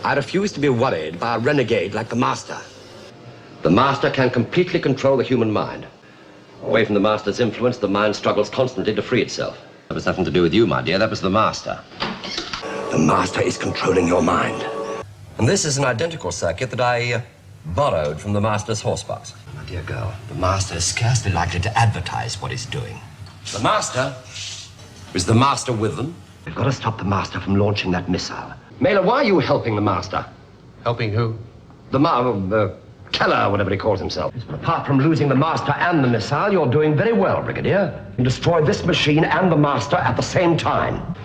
I refuse to be worried by a renegade like the Master. The Master can completely control the human mind. Away from the Master's influence, the mind struggles constantly to free itself. That was nothing to do with you, my dear. That was the Master. The Master is controlling your mind. And this is an identical circuit that I borrowed from the Master's horsebox. My dear girl, the Master is scarcely likely to advertise what he's doing. The Master? Is the Master with them? We've got to stop the Master from launching that missile. Mailer, why are you helping the Master? Helping who? The Keller, whatever he calls himself. Apart from losing the Master and the missile, you're doing very well, Brigadier. You destroyed this machine and the Master at the same time.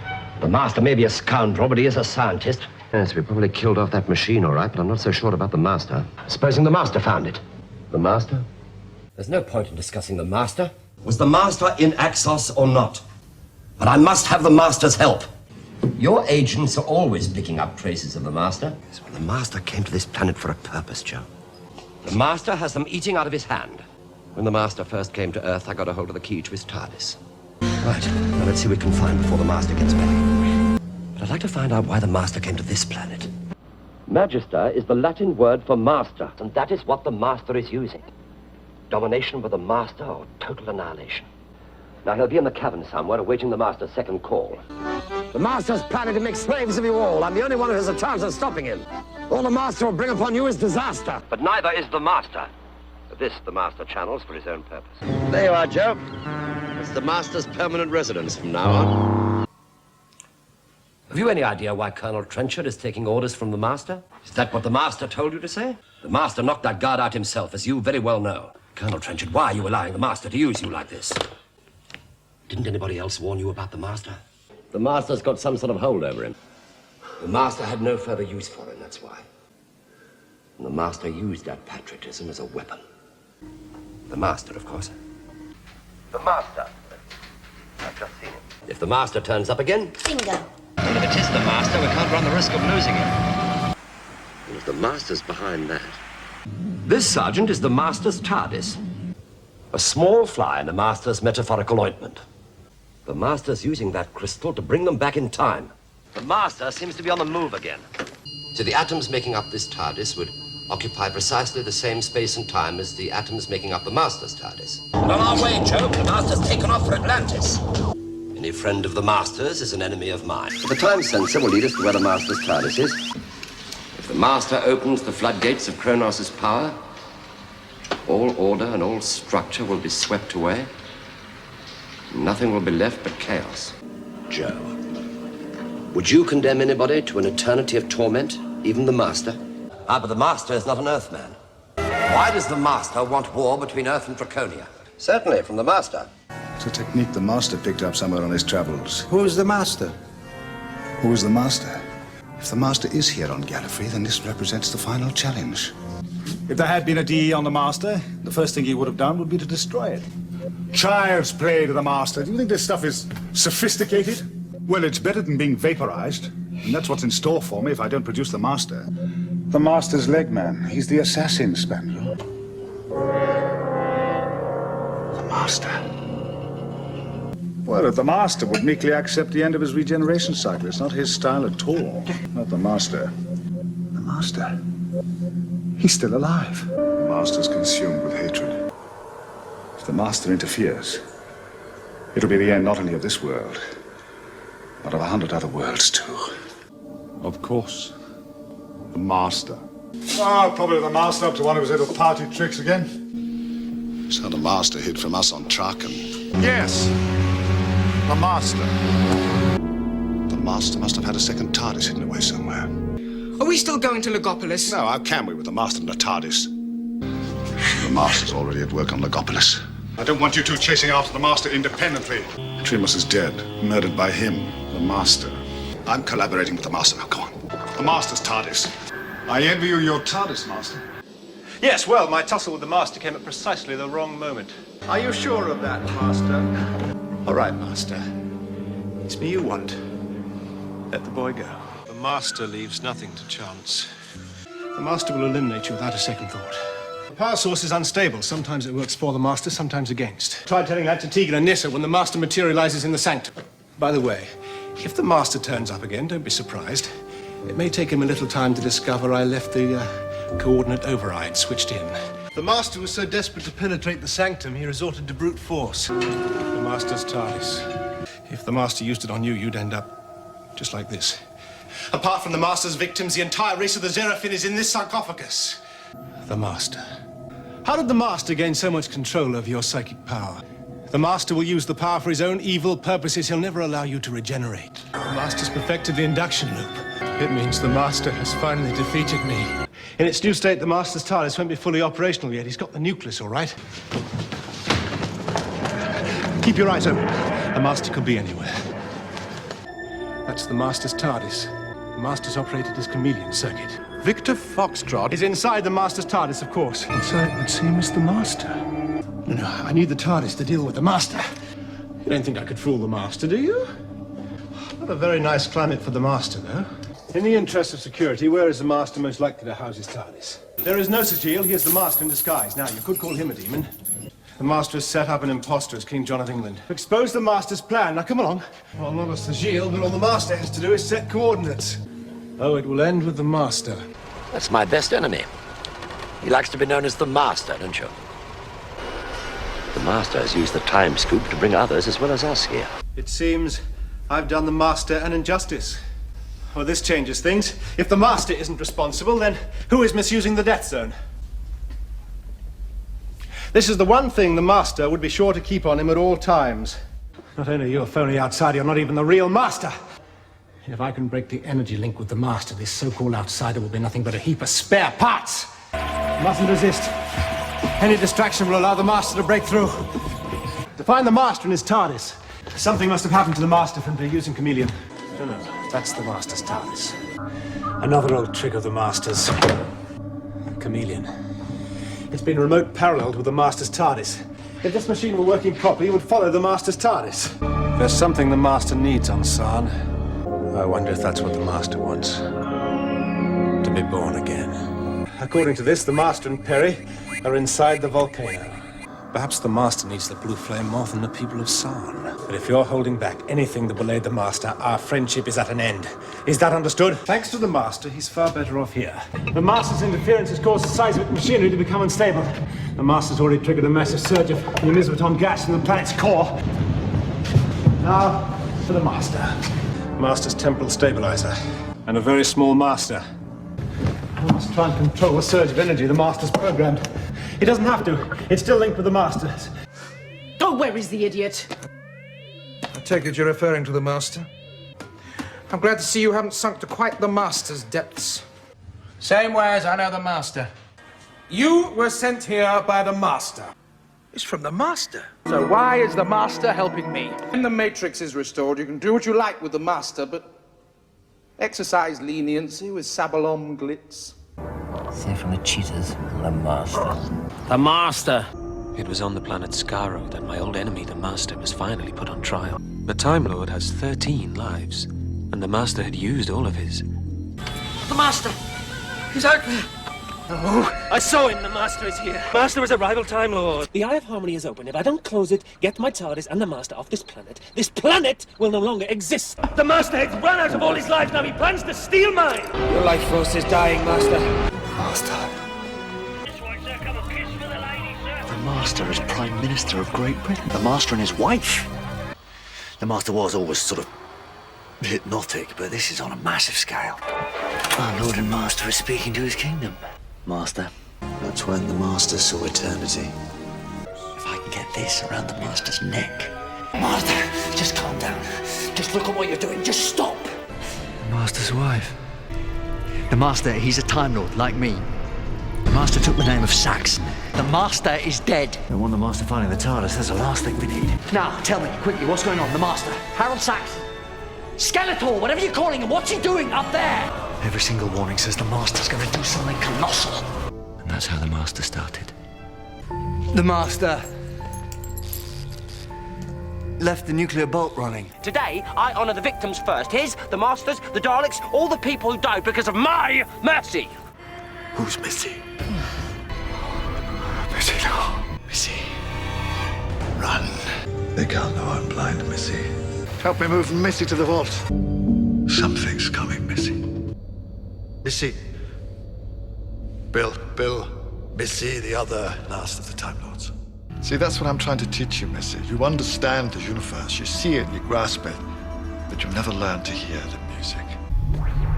The Master may be a scoundrel, but he is a scientist. Yes, we probably killed off that machine, all right, but I'm not so sure about the Master. Supposing the Master found it. The Master? There's no point in discussing the Master. Was the Master in Axos or not? But I must have the Master's help. Your agents are always picking up traces of the Master. Yes, well, the Master came to this planet for a purpose, Joe. The Master has them eating out of his hand. When the Master first came to Earth, I got a hold of the key to his TARDIS. Right, now let's see what we can find before the Master gets back. But I'd like to find out why the Master came to this planet. Magister is the Latin word for master, and that is what the Master is using. Domination with the Master or total annihilation. Now, he'll be in the cavern somewhere awaiting the Master's second call. The Master's planning to make slaves of you all. I'm the only one who has a chance of stopping him. All the Master will bring upon you is disaster. But neither is the Master. This, the Master channels for his own purpose. There you are, Joe. It's the Master's permanent residence from now on. Have you any idea why Colonel Trenchard is taking orders from the Master? Is that what the Master told you to say? The Master knocked that guard out himself, as you very well know. Colonel Trenchard, why are you allowing the Master to use you like this? Didn't anybody else warn you about the Master? The Master's got some sort of hold over him. The Master had no further use for him, that's why. And the Master used that patriotism as a weapon. The Master, of course. The Master. I've just seen him. If the Master turns up again... Bingo. And if it is the Master, we can't run the risk of losing him. And if the Master's behind that... This, Sergeant, is the Master's TARDIS. A small fly in the Master's metaphorical ointment. The Master's using that crystal to bring them back in time. The Master seems to be on the move again. So the atoms making up this TARDIS would occupy precisely the same space and time as the atoms making up the Master's TARDIS. And on our way, Joe, the Master's taken off for Atlantis. Any friend of the Master's is an enemy of mine. The time sensor will lead us to where the Master's TARDIS is. If the Master opens the floodgates of Kronos' power, all order and all structure will be swept away. Nothing will be left but chaos. Joe, would you condemn anybody to an eternity of torment, even the Master? Ah, but the Master is not an Earthman. Why does the Master want war between Earth and Draconia? Certainly, from the Master. It's a technique the Master picked up somewhere on his travels. Who is the Master? Who is the Master? If the Master is here on Gallifrey, then this represents the final challenge. If there had been a DE on the Master, the first thing he would have done would be to destroy it. Child's play to the Master. Do you think this stuff is sophisticated? Well, it's better than being vaporized. And that's what's in store for me if I don't produce the Master. The Master's leg man. He's the assassin, Spaniel. The Master. Well, if the Master would meekly accept the end of his regeneration cycle, it's not his style at all. Not the Master. The Master. He's still alive. The Master's consumed with hatred. If the Master interferes, it'll be the end not only of this world, but of 100 other worlds, too. Of course. The Master. Oh, probably the Master up to one of his little party tricks again. So the Master hid from us on Truck and... Yes. The Master. The Master must have had a second TARDIS hidden away somewhere. Are we still going to Legopolis? No, how can we with the Master and the TARDIS? The Master's already at work on Legopolis. I don't want you two chasing after the Master independently. Trimus is dead, murdered by him, the Master. I'm collaborating with the Master now, come on. The Master's TARDIS. I envy you your TARDIS, Master. Yes, well, my tussle with the Master came at precisely the wrong moment. Are you sure of that, Master? All right, Master. It's me you want. Let the boy go. The Master leaves nothing to chance. The Master will eliminate you without a second thought. The power source is unstable. Sometimes it works for the Master, sometimes against. Try telling that to Tegan and Nissa when the Master materializes in the sanctum. By the way, if the Master turns up again, don't be surprised. It may take him a little time to discover I left the coordinate override switched in. The Master was so desperate to penetrate the sanctum, he resorted to brute force. The Master's TARDIS. If the Master used it on you, you'd end up just like this. Apart from the Master's victims, the entire race of the Xerafin is in this sarcophagus. The Master. How did the Master gain so much control over your psychic power? The Master will use the power for his own evil purposes. He'll never allow you to regenerate. The Master's perfected the induction loop. It means the Master has finally defeated me. In its new state, the Master's TARDIS won't be fully operational yet. He's got the nucleus, all right? Keep your eyes open. The Master could be anywhere. That's the Master's TARDIS. The Master's operated his chameleon circuit. Victor Foxtrot is inside the Master's TARDIS, of course. And so it would seem it's the Master. No, I need the TARDIS to deal with the Master. You don't think I could fool the Master, do you? Not a very nice climate for the Master, though. In the interest of security, where is the Master most likely to house his TARDIS? There is no such deal. He is the Master in disguise. Now, you could call him a demon. The Master has set up an impostor as King John of England. To expose the Master's plan. Now, come along. Well, not as Thoshei, but all the Master has to do is set coordinates. Oh, it will end with the Master. That's my best enemy. He likes to be known as the Master, don't you? The Master has used the time scoop to bring others as well as us here. It seems I've done the Master an injustice. Well, this changes things. If the Master isn't responsible, then who is misusing the death zone? This is the one thing the Master would be sure to keep on him at all times. Not only are you a phony outsider, you're not even the real Master. If I can break the energy link with the Master, this so-called outsider will be nothing but a heap of spare parts. Mustn't resist. Any distraction will allow the Master to break through. To find the Master in his TARDIS. Something must have happened to the Master for him to use in chameleon. No, that's the Master's TARDIS. Another old trick of the Master's. Chameleon. It's been remote paralleled with the Master's TARDIS. If this machine were working properly, it would follow the Master's TARDIS. There's something the Master needs on Sarn. I wonder if that's what the Master wants. To be born again. According to this, the Master and Perry are inside the volcano. Perhaps the Master needs the blue flame more than the people of Sarn. But if you're holding back anything that will aid the Master, our friendship is at an end. Is that understood? Thanks to the Master, he's far better off here. The Master's interference has caused the seismic machinery to become unstable. The Master's already triggered a massive surge of numismaton gas from the planet's core. Now, for the Master. Master's temporal stabilizer. And a very small Master. I must try and control the surge of energy the Master's programmed. He doesn't have to. It's still linked with the Master's. Oh, where is the idiot? I take it you're referring to the Master? I'm glad to see you haven't sunk to quite the Master's depths. Same way as I know the Master. You were sent here by the Master. It's from the Master. So why is the Master helping me? When the Matrix is restored, you can do what you like with the Master, but exercise leniency with Sabalom Glitz. They're from the cheaters and the Master. The Master! It was on the planet Skaro that my old enemy, the Master, was finally put on trial. The Time Lord has 13 lives, and the Master had used all of his. The Master! He's out there! Oh, I saw him! The Master is here! Master is a rival Time Lord! The Eye of Harmony is open. If I don't close it, get my TARDIS and the Master off this planet will no longer exist! The Master has run out of all his lives now! He plans to steal mine! Your life force is dying, Master. Master. The Master is Prime Minister of Great Britain. The Master and his wife. The Master was always sort of hypnotic, but this is on a massive scale. Our Lord and Master is speaking to his kingdom. Master. That's when the Master saw eternity. If I can get this around the Master's neck. Master, just calm down. Just look at what you're doing. Just stop. The Master's wife. The Master, he's a Time Lord, like me. The Master took the name of Saxon. The Master is dead. We want the Master finding the TARDIS. That's the last thing we need. Now, tell me, quickly, what's going on? The Master, Harold Saxon, Skeletor, whatever you're calling him, what's he doing up there? Every single warning says the Master's going to do something colossal. And that's how the Master started. The Master left the nuclear bolt running. Today, I honor the victims first. His, the Master's, the Daleks, all the people who died because of my mercy! Who's Missy? Missy, no. Missy. Run. They can't know I'm blind, Missy. Help me move Missy to the vault. Something's coming, Missy. Missy. Bill, Missy, the other last of the Time Lords. See, that's what I'm trying to teach you, Missy. You understand the universe, you see it, you grasp it, but you never learn to hear the music.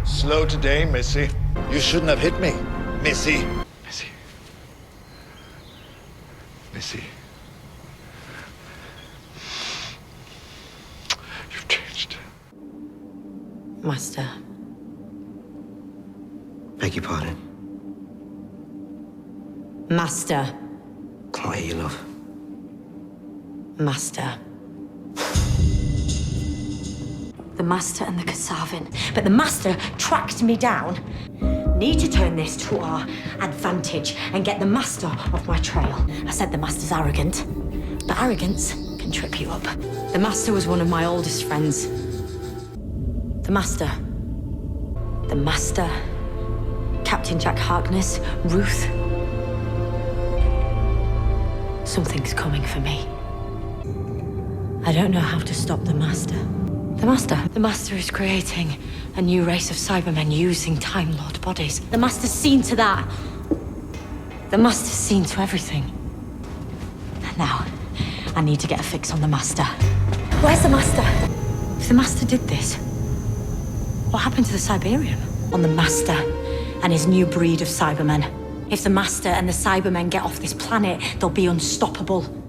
Slow today, Missy. You shouldn't have hit me, Missy. Missy. Missy. You've changed. Master. Beg your pardon. Master. Can't hear you, love. Master. The Master and the Kasavin. But the Master tracked me down. Need to turn this to our advantage and get the Master off my trail. I said the Master's arrogant, but arrogance can trip you up. The Master was one of my oldest friends. The Master. The Master. Captain Jack Harkness. Ruth. Something's coming for me. I don't know how to stop the Master. The Master is creating a new race of Cybermen using Time Lord bodies. The Master's seen to that. The Master's seen to everything. And now, I need to get a fix on the Master. Where's the Master? If the Master did this, what happened to the Cyberium? On the Master and his new breed of Cybermen. If the Master and the Cybermen get off this planet, they'll be unstoppable.